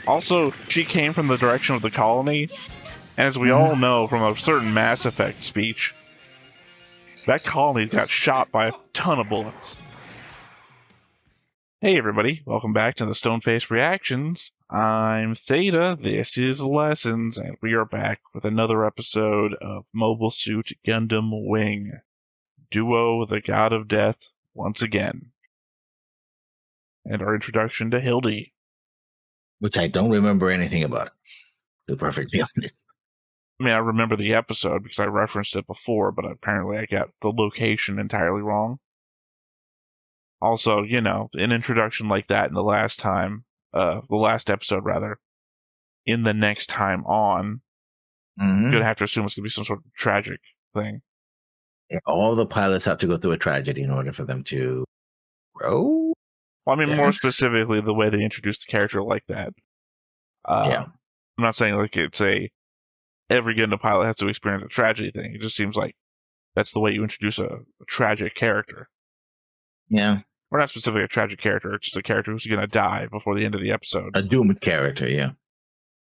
Also, she came from the direction of the colony, and as we all know from a certain Mass Effect speech, that colony got shot by a ton of bullets. Hey everybody, welcome back to the Stoneface Reactions. I'm Theta, this is Lessons, and we are back with another episode of Mobile Suit Gundam Wing. Duo the God of Death once again. And our introduction to Hildy. Which I don't remember anything about, to be perfectly honest. I mean, I remember the episode because I referenced it before, but apparently I got the location entirely wrong. Also, you know, an introduction like that in the last episode, in the next time on, you're going to have to assume it's going to be some sort of tragic thing. Yeah, all the pilots have to go through a tragedy in order for them to grow. Well, I mean, more specifically, the way they introduced the character like that. Yeah. I'm not saying like it's every Gundam pilot has to experience a tragedy thing. It just seems like that's the way you introduce a tragic character. Yeah. Or not specifically a tragic character, it's just a character who's going to die before the end of the episode. A doomed character, yeah.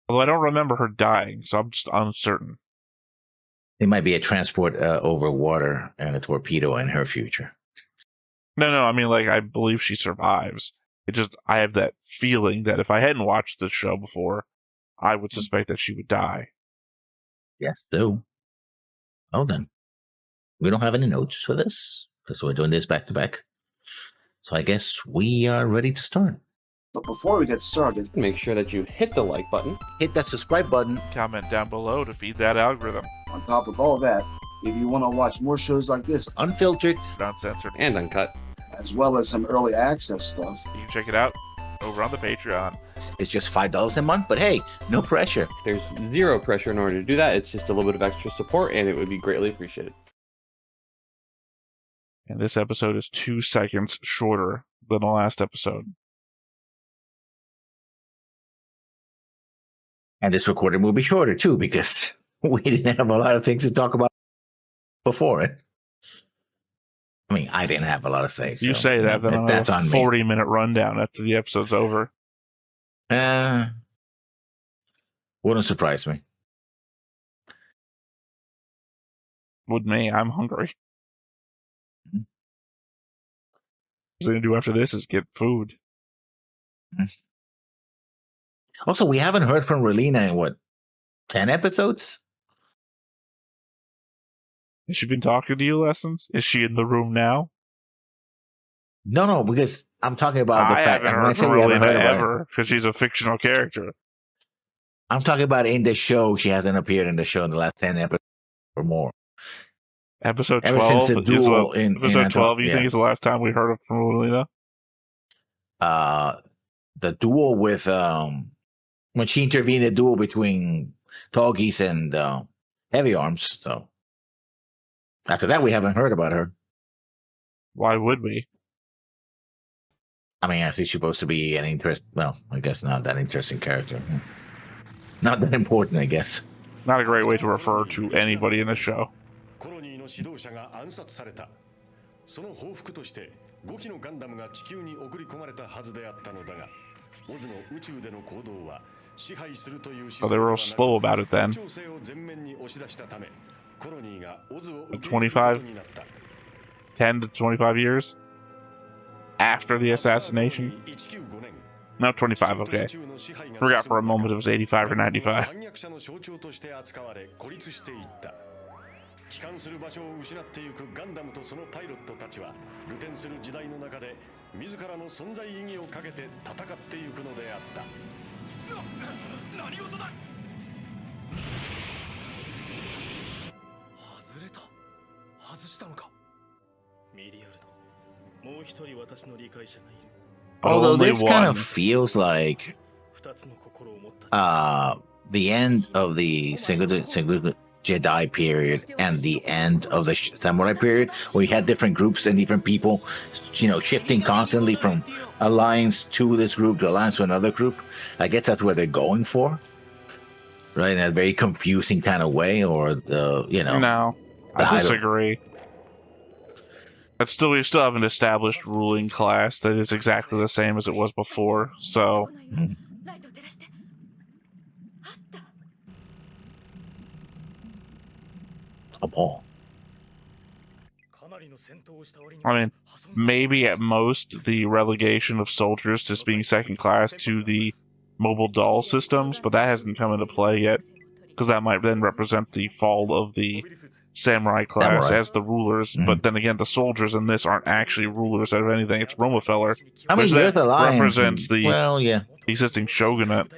Although I don't remember her dying, so I'm just uncertain. It might be a transport over water and a torpedo in her future. No, I mean, like, I believe she survives. I have that feeling that if I hadn't watched this show before, I would suspect that she would die. Yes, so. Oh, then. We don't have any notes for this, because we're doing this back to back. So I guess we are ready to start. But before we get started, make sure that you hit the like button. Hit that subscribe button. Comment down below to feed that algorithm. on top of all that, if you want to watch more shows like this, Unfiltered. Uncensored. And uncut. as well as some early access stuff, You can check it out over on the Patreon. It's just $5 a month, but hey, no pressure. There's zero pressure in order to do that. It's just a little bit of extra support, and it would be greatly appreciated. And this episode is 2 seconds shorter than the last episode. And this recording will be shorter too, because we didn't have a lot of things to talk about before it. I mean, I didn't have a lot to say. You say that, then that's I'll have on a me. 40-minute rundown after the episode's over. Wouldn't surprise me. With me, I'm hungry. What I'm going to do after this is get food. Also, we haven't heard from Relina in what, 10 episodes? Has she been talking to you, Lessons? Is she in the room now? No, because I'm talking about the I fact. haven't When I heard say from we haven't Relina heard about it, ever, because she's a fictional character. I'm talking about in the show. She hasn't appeared in the show in the last 10 episodes or more. Episode Ever 12 since the duel episode 12, you yeah. think is the last time we heard from Relina? The duel with when she intervened in the duel between Tallgeese and Heavy Arms. So after that, we haven't heard about her. Why would we? I mean, I think she's supposed to be an I guess not that interesting character. Not that important, I guess. Not a great way to refer to anybody in the show. コロニーの指導者が暗殺された。その報復として5機のガンダムが地球に送り込まれたはずであったのだが、オズの宇宙での行動は支配するという Oh, they were real slow about it then. 調整を全面に押し出したため、コロニーがオズを受け入れるこ25とになった。 10 to 25 years after the assassination? 1995年 No, 25, okay. Forgot for a moment it was 85 or 95. 反逆者の象徴として扱われ孤立していった。帰還する場所を失っていくガンダムとそのパイロットたちは流転する時代の中で自らの存在意義をかけて戦っていくのであった。何事だ。外れた。外したのか。ミリアルド。もう一人私の理解者がいる。 Although Only this kind one. of feels like 二つの心を持った。 the end of the single Jedi period and the end of the Samurai period, where you had different groups and different people, shifting constantly from alliance to this group to alliance to another group. I guess that's what they're going for, right? In a very confusing kind of way, or No, I disagree. We still have an established ruling class that is exactly the same as it was before, so a Paul. I mean, maybe at most the relegation of soldiers to being second class to the mobile doll systems, but that hasn't come into play yet, because that might then represent the fall of the samurai class as the rulers. But then again, the soldiers in this aren't actually rulers of anything. It's Romefeller, I mean, which you're then the lions. represents the Well, yeah. existing shogunate.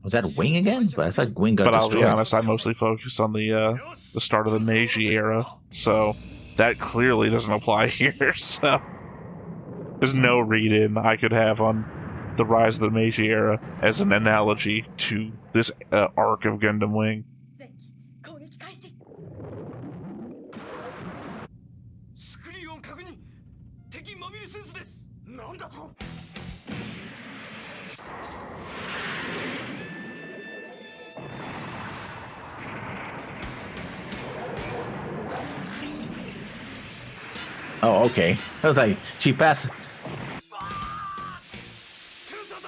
Was that Wing again? But I thought Wing got But I'll destroyed. be honest, I mostly focus on the start of the Meiji era, so that clearly doesn't apply here. So there's no read-in I could have on the rise of the Meiji era as an analogy to this arc of Gundam Wing. Oh, okay. I was like, she passed.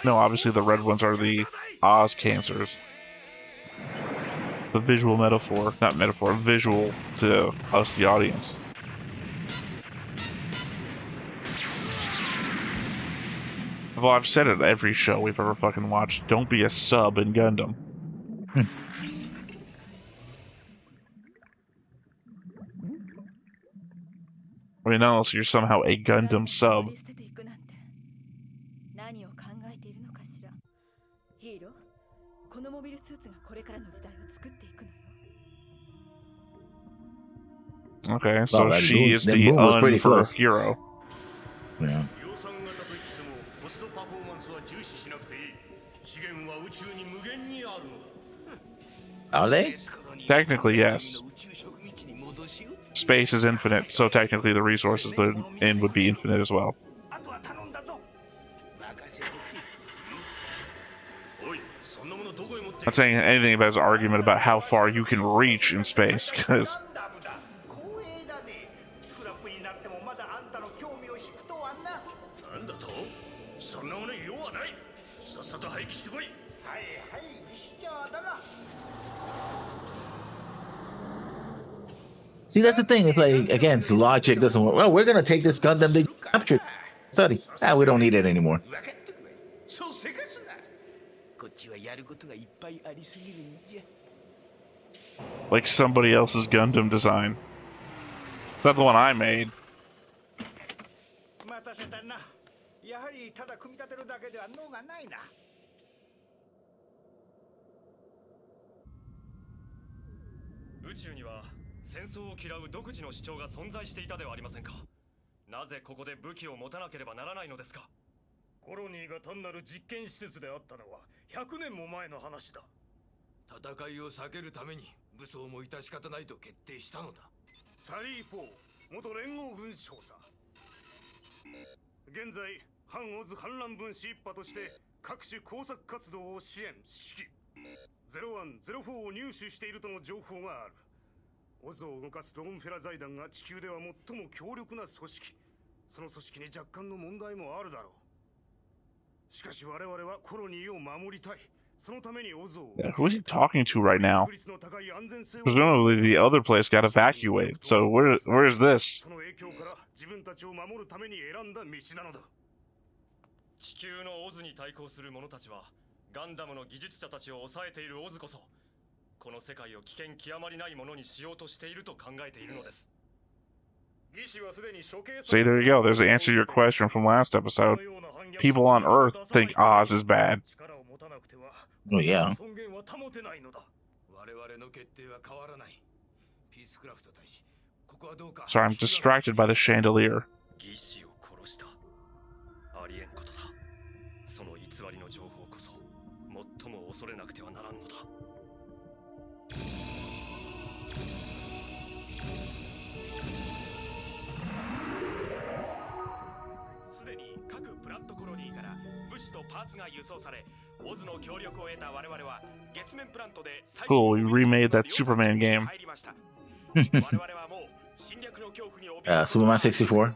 No, obviously the red ones are the Oz cancers. The visual metaphor, not metaphor, visual to us, the audience. Well, I've said it every show we've ever fucking watched. Don't be a sub in Gundam. I mean, unless you're somehow a Gundam sub. Okay, so Well, she is the Moon was pretty close. hero. Yeah. Are they? Technically, yes. Space is infinite, so technically the resources they're in would be infinite as well. Not saying anything about his argument about how far you can reach in space, because See, that's the thing. It's like, again, the logic doesn't work. Well, we're going to take this Gundam they captured. Study. We don't need it anymore. like somebody else's Gundam design. Not the one I made. 宇宙には戦争を嫌う独自の主張が存在していたではありませんか。なぜここで武器を持たなければならないのですか。コロニーが単なる実験施設であったのは100年も前の話だ。戦いを避けるために武装も致し方ないと決定したのだ。サリー・ポー元連合軍少佐。現在反オズ反乱分子一派として各種工作活動を支援指揮。0104を入手しているとの情報がある。オズを動かすロンフェラ財団が地球では最も強力な組織。その組織に若干の問題もあるだろう。しかし我々はコロニーを守りたい。そのためにオズを。Yeah, who is he talking to right now? Presumably the other place got evacuated. So where is this? その影響から自分たちを守るために選んだ道なのだ。地球のオズに対抗する者たちはガンダムの技術者たちを抑えているオズこそこの世界を危険極まりないものにしようとしていると考えているのです。 See, there you go. There's the answer to your question from last episode. People on Earth think Oz is bad. Oh, yeah. Sorry, I'm distracted by the chandelier. その偽りの情報こそ最も恐れなくてはならんのだ。すでに各プラットコロニーから物資とパーツが輸送され、オズの協力を得た我々は月面プラントで最新 Cool, we remade that Superman game. 我々はもう侵略の恐怖に怯え Superman 64.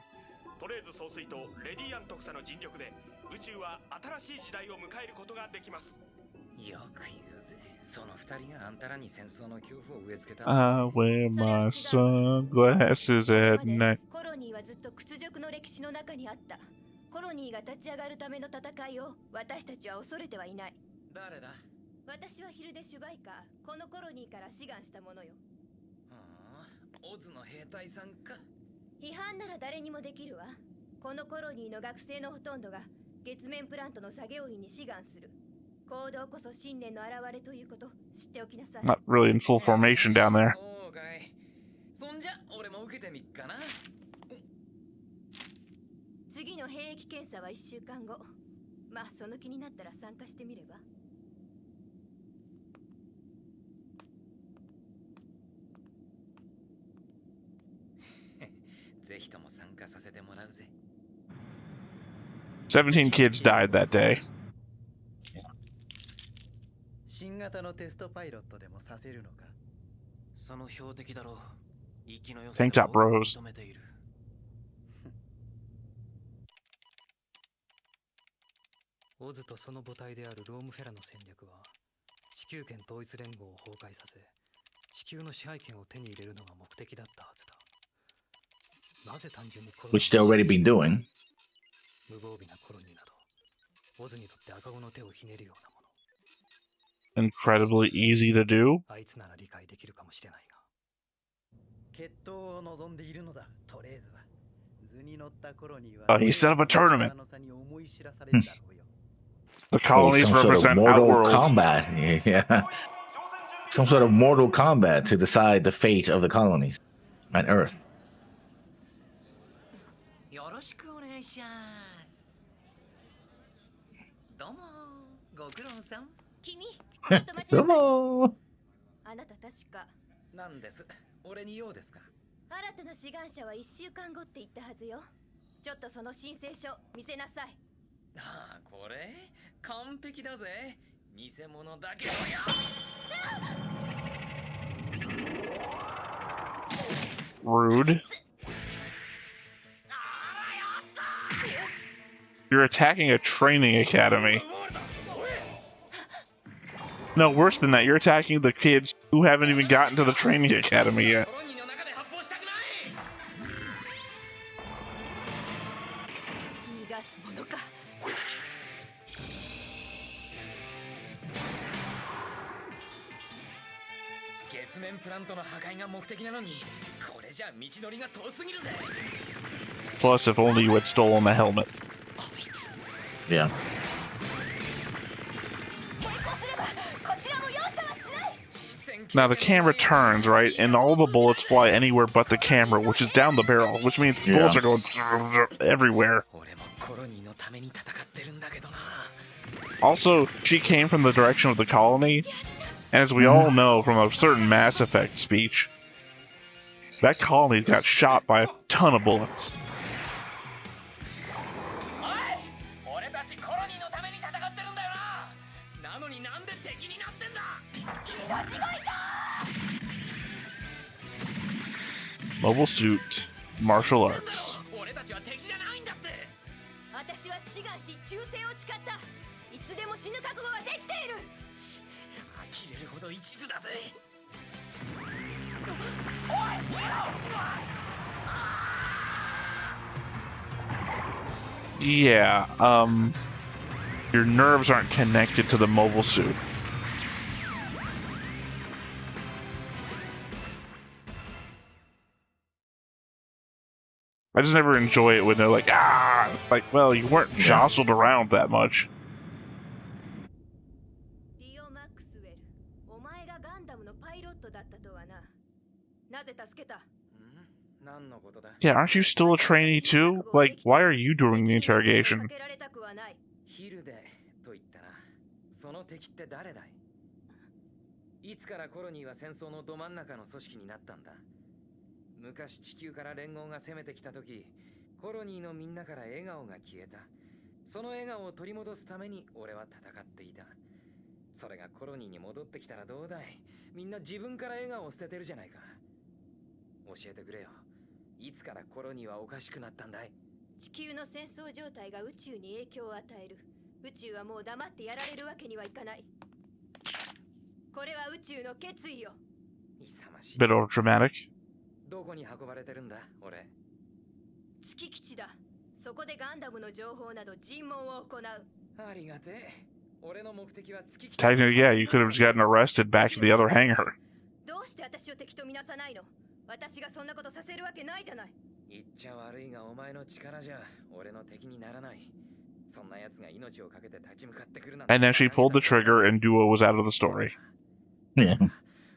トレーズ総帥とレディアン特佐の尽力で宇宙は新しい時代を迎えることができます。wear my sunglasses at night. コロニーはずっと屈辱の歴史の中にあった。コロニーが立ち上がるための戦いを私たちは恐れてはいない。誰だ？私はヒルデ・シュバイカー、このコロニーから志願したものよ。オズの兵隊さんか。批判なら誰にもできるわ。このコロニーの学生のほとんどが月面プラントの作業員に志願する。行動こそ信念の表れということ知っておきなさい。 Not really in full formation down there. そうかい。そんじゃ俺も受けてみっかな。次の兵役検査は1週間後。まあその気になったら参加してみれば。ぜひとも参加させてもらうぜ。17 kids died that day. 新型のテストパイロットでもさせるのか。その標的だろう。生きの良さ Tank top bros. 認めている。オズとその母体であるロームフェラの戦略は地球圏統一連合を崩壊させ地球の支配権を手に入れるのが目的だったはずだ。なぜ単純にコロニー Which they already been doing. 無防備なコロニーなどオズにとって赤子の手をひねるようなもの。 Incredibly easy to do. あいつなら理解できるかもしれないが。決闘を望んでいるのだ。トレーズは図に乗ったコロニーは He set up a tournament. の差に思い知らされるだろうよ。 The Oh, colonies some sort of represent Mortal Outworld. Kombat. Yeah. Some sort of Mortal Kombat to decide the fate of the colonies on Earth. よろしくお願いします。どうも、ご苦労さん。君、ちょっと待ちなさい。 Hello. あなた確か。なんです。俺に用ですか。新たな志願者は1週間後って言ったはずよ。ちょっとその申請書見せなさい。ああ、これ完璧だぜ。偽物だけどよ。Rude. You're attacking a training academy. No, worse than that, you're attacking the kids who haven't even gotten to the training academy yet. 逃がすものか。月面プラントの破壊が目的なのに、これじゃ道のりが遠すぎるぜ。 Plus, if only you had stolen the helmet. Yeah. 抵抗すればこちらも容赦はしない。 Now the camera turns, right? And all the bullets fly anywhere but the camera, which is down the barrel, which means the bullets are going everywhere. Also, she came from the direction of the colony, and as we all know from a certain Mass Effect speech, that colony got shot by a ton of bullets. Mobile suit, martial arts. 私は志願し忠誠を誓った。いつでも死ぬ覚悟はできている。呆れるほど一途だぜ。 Yeah, your nerves aren't connected to the mobile suit. I just never enjoy it when they're like, ah! Like, well, you weren't jostled around that much. リオ・マックスウェル、お前がガンダムのパイロットだったとはな。なぜ助けた？ Yeah, aren't you still a trainee too? Like, why are you doing the interrogation? ヒルデと言ったな。その敵って誰だい？いつからコロニーは戦争のど真ん中の組織になったんだ？昔地球から連合が攻めてきた時、コロニーのみんなから笑顔が消えた。その笑顔を取り戻すために俺は戦っていた。それがコロニーに戻ってきたらどうだい？みんな自分から笑顔を捨ててるじゃないか。教えてくれよ。いつからコロニーはおかしくなったんだい？地球の戦争状態が宇宙に影響を与える。宇宙はもう黙ってやられるわけにはいかない。これは宇宙の決意よ。 Bit over dramatic. どこに運ばれてるんだ俺。月基地だ。そこでガンダムの情報など尋問を行う。ありがてえ。俺の目的は月基地。 Technically, yeah, you could have just gotten arrested back in the other hangar. どうして私を敵とみなさないの？私がそんなことさせるわけないじゃない。言っちゃ悪いがお前の力じゃ俺の敵にならない。そんな奴が命をかけて立ち向かってくるなんて。 And then she pulled the trigger and Duo was out of the story. Yeah.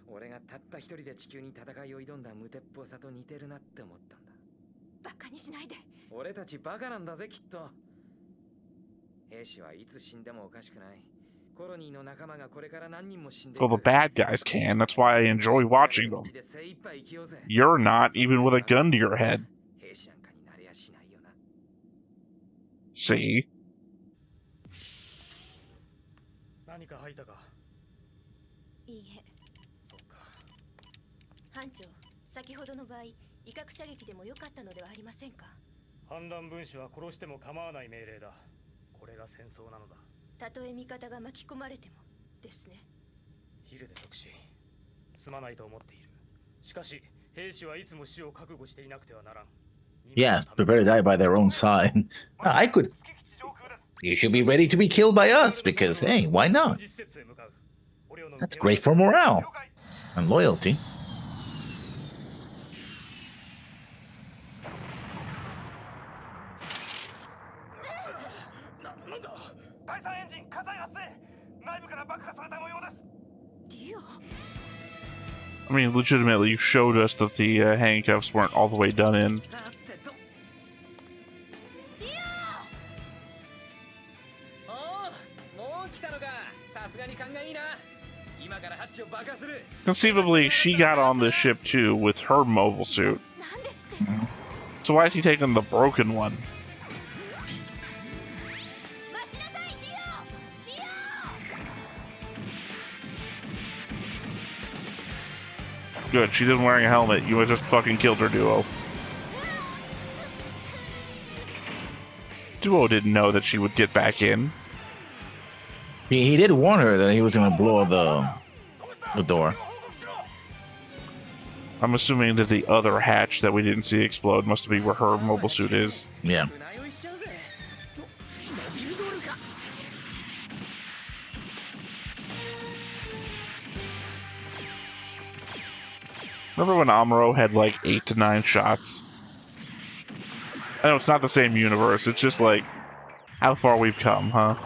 俺がたった一人で地球に戦いを挑んだ無鉄砲さと似てるなって思ったんだ。バカにしないで。俺たちバカなんだぜきっと。兵士はいつ死んでもおかしくない。コロニーの仲間がこれから何人も死んでいる。 Well, the bad guys can. That's why I enjoy watching them. You're not, even with a gun to your head. See? 何か吐いたか？いいえ。そうか。班長、先ほどの場合、威嚇射撃でも良かったのではありませんか？反乱分子は殺しても構わない命令だ。これが戦争なのだ。たとえ味方が巻き込まれてもですね。ヒルデ特使、すまないと思っている。しかし、兵士はいつも死を覚悟していなくてはならん。Yeah, prepare to die by their own side. I could. You should be ready to be killed by us because, hey, why not? That's great for morale and loyalty. I mean, legitimately, you showed us that the handcuffs weren't all the way done in. Conceivably, she got on this ship too with her mobile suit. So why is he taking the broken one? Good, she didn't wearing a helmet. You just fucking killed her, Duo. Duo didn't know that she would get back in. He did warn her that he was going to blow the door. I'm assuming that the other hatch that we didn't see explode must be where her mobile suit is. Yeah. Remember when Amuro had like 8 to 9 shots? I know it's not the same universe, it's just like how far we've come, huh?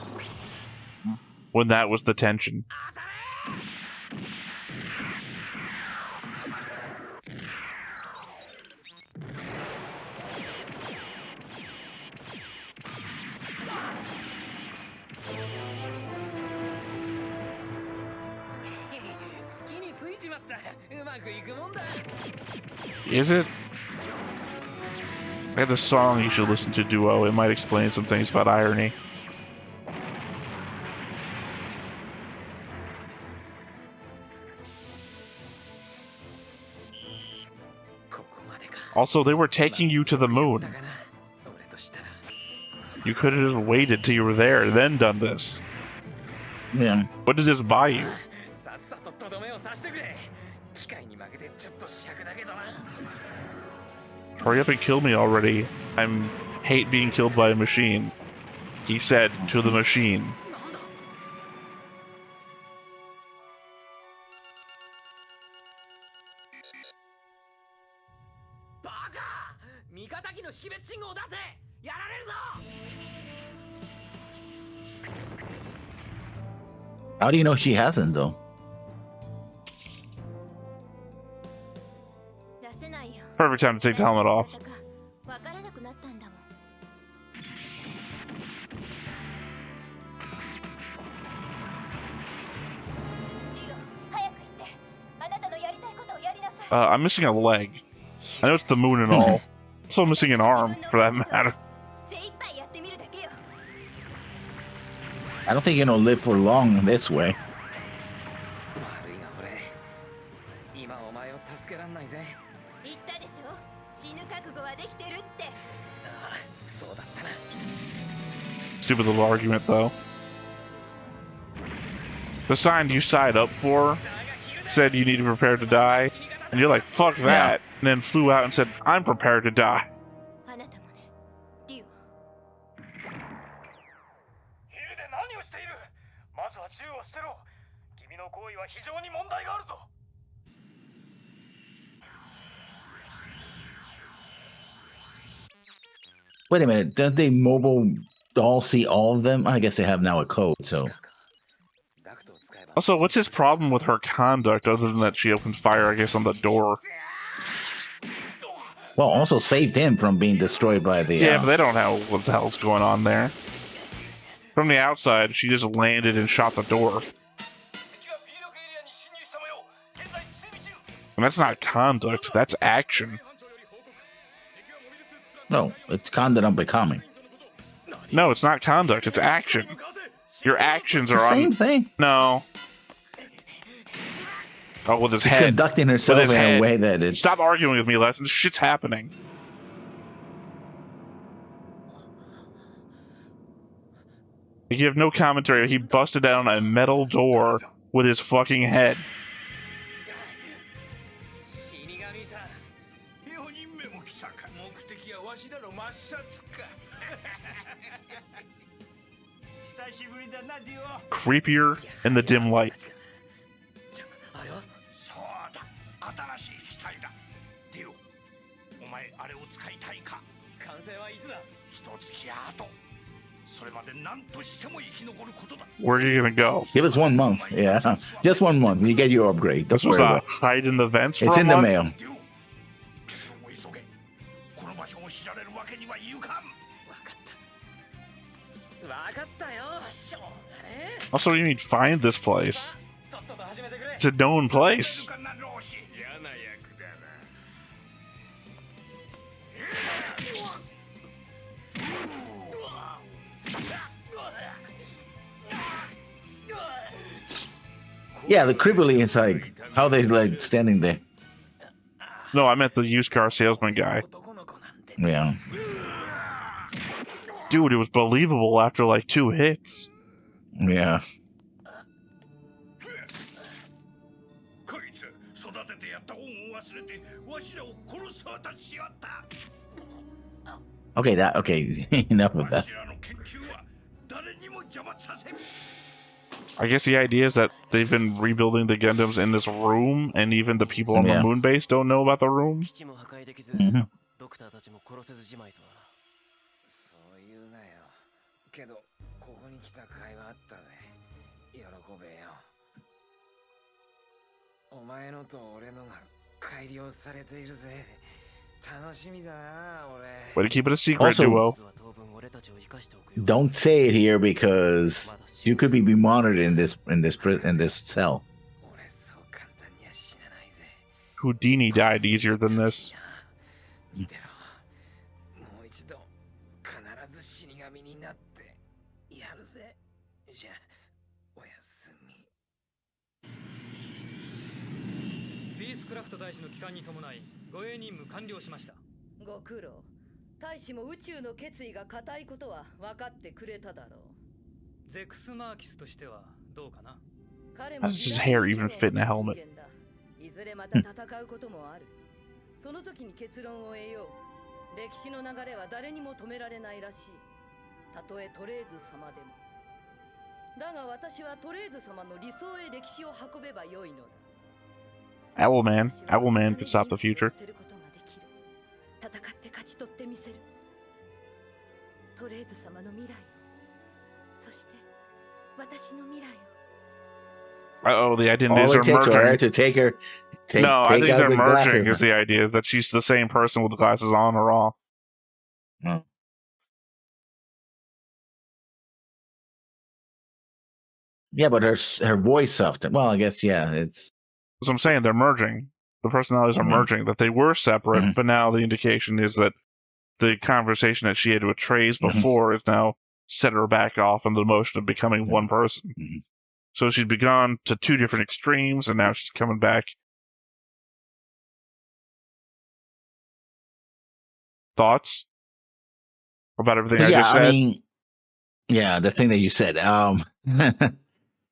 When that was the tension. Is it? I have this song you should listen to, Duo. It might explain some things about irony. Also, they were taking you to the moon. You could have waited till you were there and then done this. Yeah. What did this buy you? Hurry up and kill me already. I hate being killed by a machine. He said to the machine. How do you know she hasn't, though? Perfect time to take the helmet off. I'm missing a leg. I know it's the moon and all. Also missing an arm, for that matter. I don't think you're gonna live for long this way. Stupid little argument, though. The sign you signed up for said you need to prepare to die, and you're like, fuck that, and then flew out and said, I'm prepared to die. あなたもね、デュオ。ヒルで何をしている。まずは銃を捨てろ。君の行為は非常に問題があるぞ。 Wait a minute, don't they mobile all see all of them? I guess they have now a code, so. Also, what's his problem with her conduct other than that she opened fire, I guess, on the door? Well, also saved him from being destroyed by the. Yeah, but they don't know what the hell's going on there. From the outside, she just landed and shot the door. And that's not conduct, that's action. No, it's conduct unbecoming. No, it's not conduct, it's action. Your actions It's are the same thing. No. Oh, with his She's head. conducting herself With his in head. a way that it's. Stop arguing with me, Les. This shit's happening. You have no commentary. He busted down a metal door with his fucking head. Creepier in the dim light. そうだ、新しい機体だ。デュオ、お前あれを使いたいか。完成はいつだ。一月後。それまで何としても生き残ることだ。 Where are you gonna go? Give us 1 month. Yeah, just 1 month. You get your upgrade. Don't This was worry a about it. hide in the vents for It's a in the month? mail. デュオ、結論を急げ。この場所を知られるわけにはいかん。わかった。わかったよ。しょうがねえ。 Also, what do you mean find this place? とっとと始めてくれ。 It's a known place. 嫌な役だな。 Yeah, the creepily is like how they like standing there. No, I meant the used car salesman guy. 男の子なんて。 Yeah. Dude, it was believable after like 2 hits. Yeah. こいつ育ててやった恩を忘れてわしらを殺そうとしよった。 Okay, okay. Enough of わ that. しらの研究は誰にも邪魔させん。 I guess the idea is that they've been rebuilding the Gundams in this room, and even the people on Yeah. the moon base don't know about the room. 基地も破壊できず、 Mhm. ドクターたちも殺せずじまいとはな。そう言うなよ。けど、ここに来た甲斐はあったぜ。喜べよ。お前のと俺のが改良されているぜ。楽しみだな、俺。 Way to keep it a secret, Also- duo. 実は当分俺たちを生かしておくよ。 Don't say it here because you could be monitored in this cell. 俺そう簡単には死なないぜ。 Houdini died easier than this. 見てろ。もう一度必ず死神になってやるぜ。じゃあおやすみ。ビースクラフト大使の帰還に伴い護衛任務完了しました。ご苦労。大使も宇宙の決意が固いことは分かってくれただろう。ゼクスマーキスとしてはどうかな。彼 How does his hair even fit in a helmet? いずれまた戦うこともある。その時に結論を得よう。歴史の流れは誰にも止められないらしい。たとえトレーズ様でも。だが私はトレーズ様の理想へ歴史を運べばよいのだ。 Owlman could stop the future. 戦って勝ち取ってみせる。トレーズ様の未来。そして私の未来を。 Oh, the idea All is it they're takes for her merging. to take her. No, I take think out they're the merging glasses. is the idea, is that she's the same person with the glasses on or off. Oh. Yeah, but her voice softened. Well, I guess it's. So I'm saying they're merging. The personalities are Mhm. merging. That they were separate, Mhm. but now the indication is that the conversation that she had with Trace Mhm. before is now set her back off in the motion of becoming Mhm. one person. Mhm. So she's begun to 2 different extremes, and now she's coming back. Thoughts about everything I Yeah, just said? I mean, yeah, the thing that you said.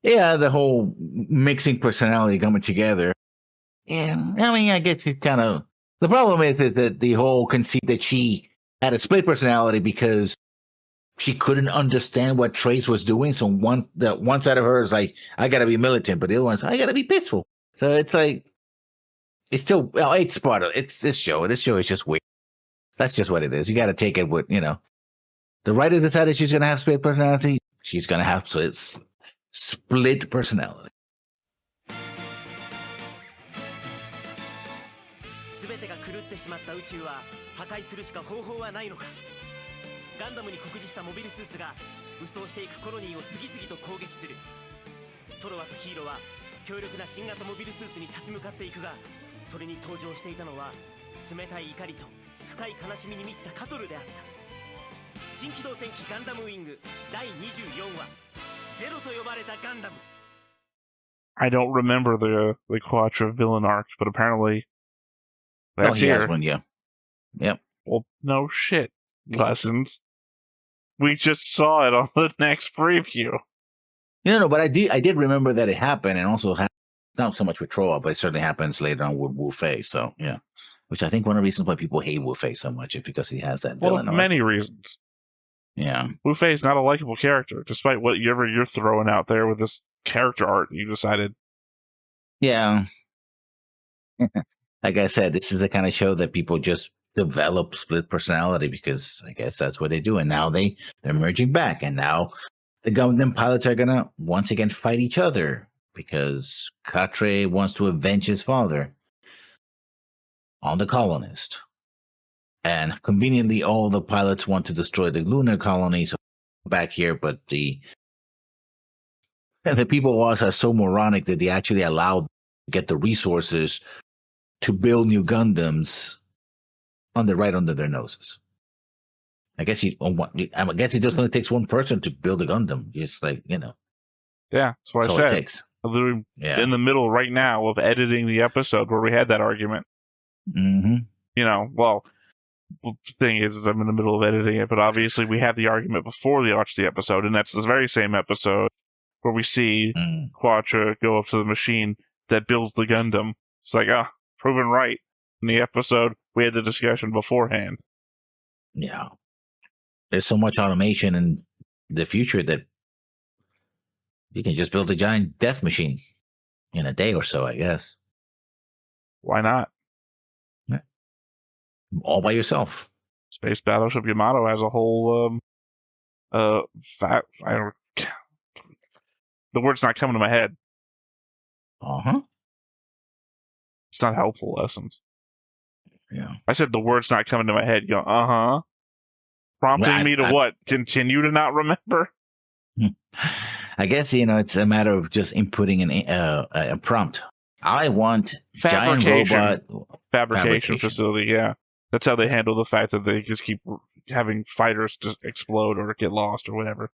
Yeah, the whole mixing personality coming together. Yeah, I mean, I guess it kind of. The problem is that the whole conceit that she had a split personality because she couldn't understand what Trace was doing. So one side of her is like, I gotta be militant, but the other one's I gotta be peaceful. So it's like it's still it's part of it's this show. This show is just weird. That's just what it is. You gotta take it with the writers decided she's gonna have split personality. She's gonna have split personality. 全てが狂ってしまった宇宙は破壊するしか方法はないのか。ガンダムに酷似したモビルスーツが武装していくコロニーを次々と攻撃する。トロワとヒーローは強力な新型モビルスーツに立ち向かっていくが、それに登場していたのは冷たい怒りと深い悲しみに満ちたカトルであった。新機動戦機ガンダムウィング第24話ゼロと呼ばれたガンダム。 I don't remember the Quattro villain arc, but apparently that's he here. has one, yeah. Yep. Well, no shit. Lessons. We just saw it on the next preview. No, but I did remember that it happened, and also not so much with Troa, but it certainly happens later on with Wu Fei. So yeah, which I think one of the reasons why people hate Wu Fei so much is because he has that villain. Well, many reasons. Yeah, Wu Fei is not a likable character, despite what you're throwing out there with this character art. You decided. Yeah. Like I said, this is the kind of show that people just develop split personality because I guess that's what they do. And now they're merging back, and now the Gundam pilots are gonna once again fight each other because Katre wants to avenge his father on the colonist. And conveniently, all the pilots want to destroy the lunar colony, so back here, but the people are so moronic that they actually allow them to get the resources to build new Gundams right under their noses. I guess it just only takes one person to build a Gundam. It's like, Yeah, that's what so I said. It takes. I'm literally in the middle right now of editing the episode where we had that argument. Mm-hmm. Well, the thing is I'm in the middle of editing it, but obviously we had the argument before we watched the episode, and that's the very same episode where we see Quattro go up to the machine that builds the Gundam. It's like, proven right. In the episode, we had the discussion beforehand. Yeah. There's so much automation in the future that you can just build a giant death machine in a day or so, I guess. Why not? Yeah. All by yourself. Space Battleship Yamato has a whole the word's not coming to my head. It's not helpful lessons. Yeah. I said the word's not coming to my head. You go, prompting me to what? Continue to not remember? I guess, it's a matter of just inputting a prompt. I want giant robot fabrication facility, yeah. That's how they handle the fact that they just keep having fighters just explode or get lost or whatever.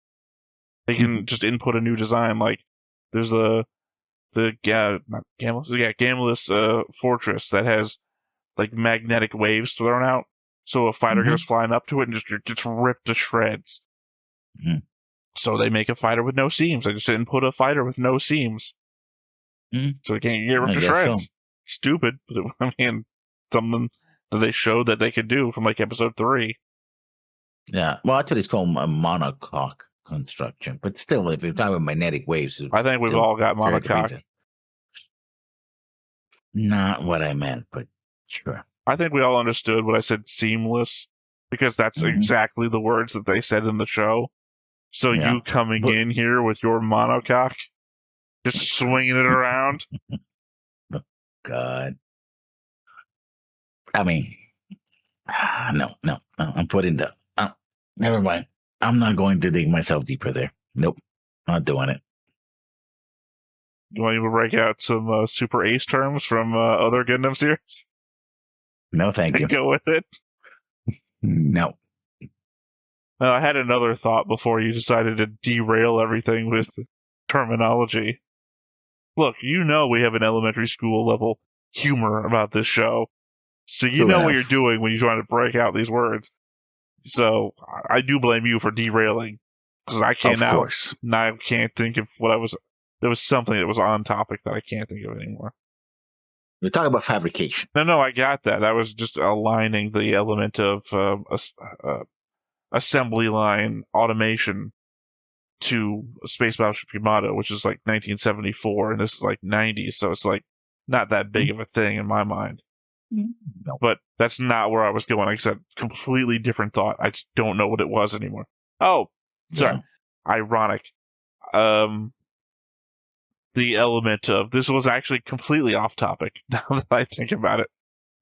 They can just input a new design. Like, there's the Gamulus fortress that has like magnetic waves thrown out, so a fighter goes flying up to it and just gets ripped to shreds. So they make a fighter with no seams. I just didn't put a fighter with no seams, so it can't get ripped to shreds. So. Stupid, but I mean, something that they showed that they could do from like episode 3. Yeah, well, actually, it's called a monocoque construction, but still, if you're talking about magnetic waves, I think we've all got monocoque. Not what I meant, but sure. I think we all understood what I said seamless, because that's exactly the words that they said in the show. So you coming in here with your monocoque, just swinging it around. God. I mean, no. I'm putting never mind. I'm not going to dig myself deeper there. Nope. Not doing it. You want me to break out some Super Ace terms from other Gundam series? No, thank you. Go with it? No. Well, I had another thought before you decided to derail everything with terminology. Look, we have an elementary school level humor about this show, so you know what you're doing when you're trying to break out these words. So I do blame you for derailing, because I can't think of what I was There was something that was on topic that I can't think of anymore. We're talking about fabrication. No, I got that. I was just aligning the element of assembly line automation to Space Battleship Yamato, which is like 1974, and this is like 90s, so it's like not that big of a thing in my mind. No. But that's not where I was going. Like I said, completely different thought. I just don't know what it was anymore. Oh, sorry. Yeah. Ironic. The element of this was actually completely off topic now that I think about it.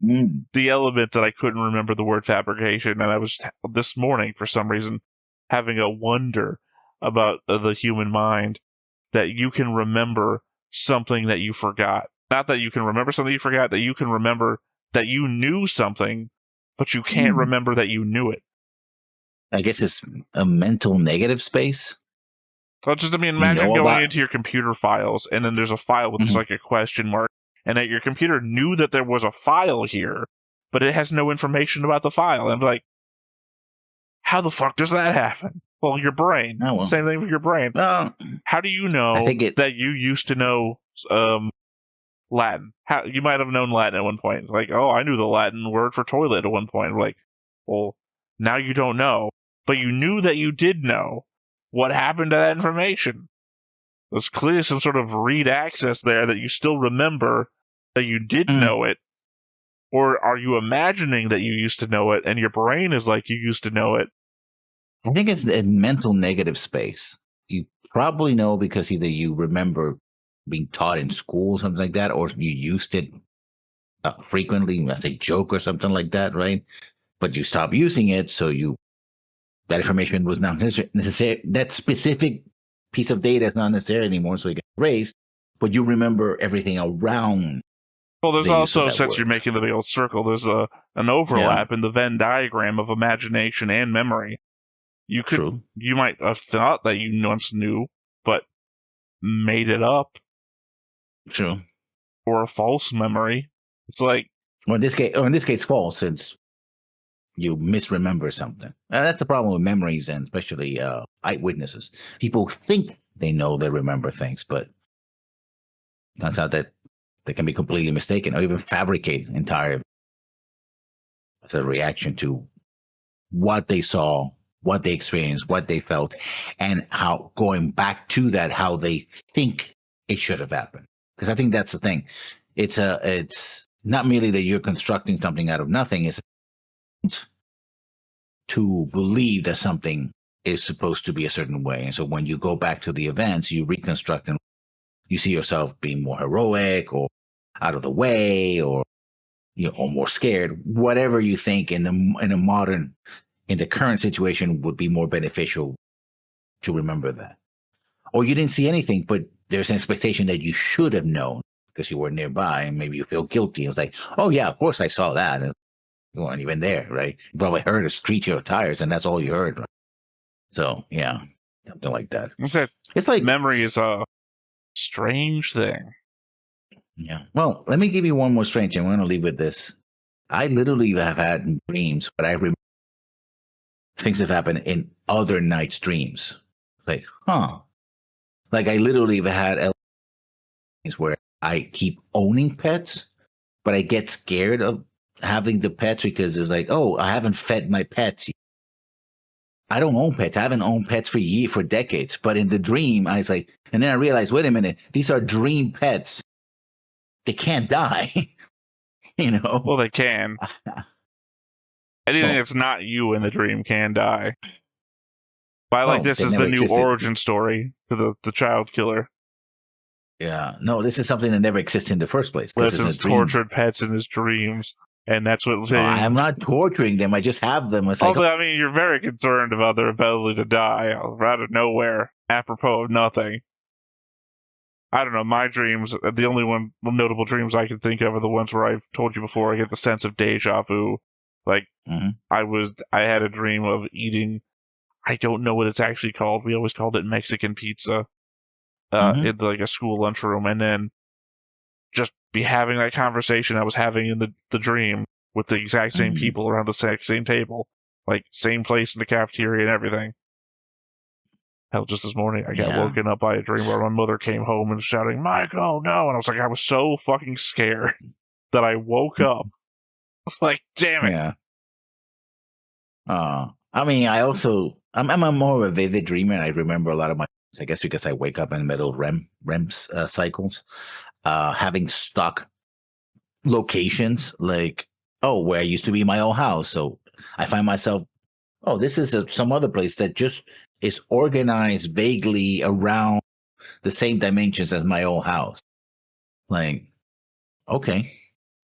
The element that I couldn't remember the word fabrication, and I was this morning for some reason having a wonder about the human mind that you can remember something that you forgot. Not that you can remember something you forgot, that you can remember that you knew something, but you can't remember that you knew it. I guess it's a mental negative space. So just, I mean, imagine going into your computer files, and then there's a file with just like a question mark, and that your computer knew that there was a file here, but it has no information about the file. And like, how the fuck does that happen? Well, your brain. Oh, well. Same thing with your brain. How do you know that you used to know Latin? How you might have known Latin at one point. Like, oh, I knew the Latin word for toilet at one point. Like, well, now you don't know, but you knew that you did know. What happened to that information? There's clearly some sort of read access there that you still remember that you did know it. Or are you imagining that you used to know it and your brain is like you used to know it? I think it's a mental negative space. You probably know because either you remember being taught in school, something like that, or you used it frequently as a joke or something like that, right? But you stop using it, so that information was not necessary. That specific piece of data is not necessary anymore, so it gets erased. But you remember everything around. Well, there's also, since you're making the big old circle, there's an overlap in the Venn diagram of imagination and memory. You might have thought that you once knew, but made it up. True. Or a false memory. It's like, in this case, false, since you misremember something. That's the problem with memories, and especially eyewitnesses. People think they know they remember things, but it turns out that they can be completely mistaken or even fabricate entire as a reaction to what they saw, what they experienced, what they felt, and how going back to that, how they think it should have happened. Because I think that's the thing. It's not merely that you're constructing something out of nothing. It's to believe that something is supposed to be a certain way. And so when you go back to the events, you reconstruct and you see yourself being more heroic or out of the way or, or more scared, whatever you think in the current situation would be more beneficial to remember that. Or you didn't see anything, but there's an expectation that you should have known because you were nearby and maybe you feel guilty. It's like, oh yeah, of course I saw that. And you weren't even there, right? You probably heard a screech of tires and that's all you heard. Right? So yeah, something like that. Okay. It's like memory is a strange thing. Yeah. Well, let me give you one more strange thing. We're going to leave with this. I literally have had dreams, but I remember things have happened in other nights' dreams. Like, like I literally have had where I keep owning pets, but I get scared of having the pets because it's like, oh, I haven't fed my pets. I don't own pets. I haven't owned pets for decades. But in the dream, I was like, and then I realized, wait a minute, these are dream pets. They can't die. Well, they can. Anything that's not you in the dream can die. But this is the new origin story to the child killer. Yeah. No, this is something that never existed in the first place. Listens tortured pets in his dreams. And that's what I'm not torturing them. I just have them. It's like, I mean, you're very concerned about their ability to die out of nowhere, apropos of nothing. I don't know. My dreams, the only notable dreams I can think of are the ones where I've told you before. I get the sense of deja vu. Like I had a dream of eating. I don't know what it's actually called. We always called it Mexican pizza in a school lunchroom, and then just be having that conversation I was having in the dream with the exact same people around the exact same table, like same place in the cafeteria and everything. Hell, just this morning, I got woken up by a dream where my mother came home and shouting, Michael, no! And I was like, I was so fucking scared that I woke up. I was like, damn it. Yeah. I mean, I'm a more of a vivid dreamer. I remember a lot of my, I guess because I wake up in the middle of REM cycles, having stuck locations like, where I used to be my old house. So I find myself, this is some other place that just is organized vaguely around the same dimensions as my old house. Like, okay.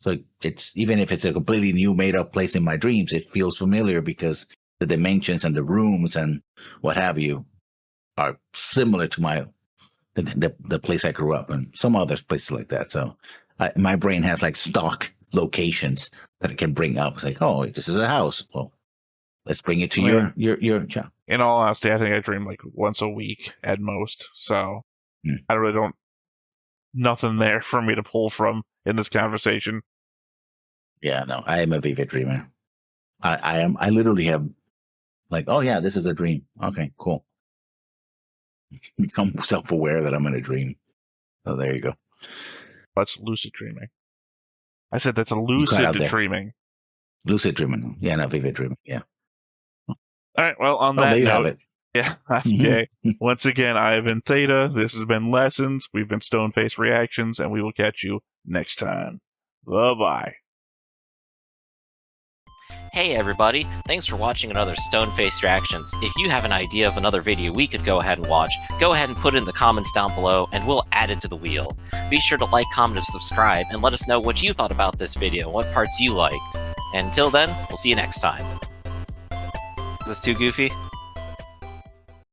So it's, even if it's a completely new made up place in my dreams, it feels familiar because the dimensions and the rooms and what have you are similar to the place I grew up and some other places like that. So my brain has like stock locations that it can bring up. It's like, this is a house. Well, let's bring it to your job. In all honesty, I think I dream like once a week at most. So I really don't, nothing there for me to pull from in this conversation. Yeah, no, I am a vivid dreamer. I literally have like, this is a dream. Okay, cool. Become self-aware that I'm in a dream. So there you go. That's lucid dreaming. I said that's a lucid dreaming. Lucid dreaming. Yeah, not vivid dreaming. Yeah. All right, well, on that note, yeah, okay. Once again, I have been Theta. This has been Lessons. We've been Stoneface Reactions, and we will catch you next time. Bye-bye. Hey everybody, thanks for watching another Stoneface Reactions. If you have an idea of another video we could go ahead and watch, go ahead and put it in the comments down below, and we'll add it to the wheel. Be sure to like, comment, and subscribe, and let us know what you thought about this video, what parts you liked. And until then, we'll see you next time. Is this too goofy?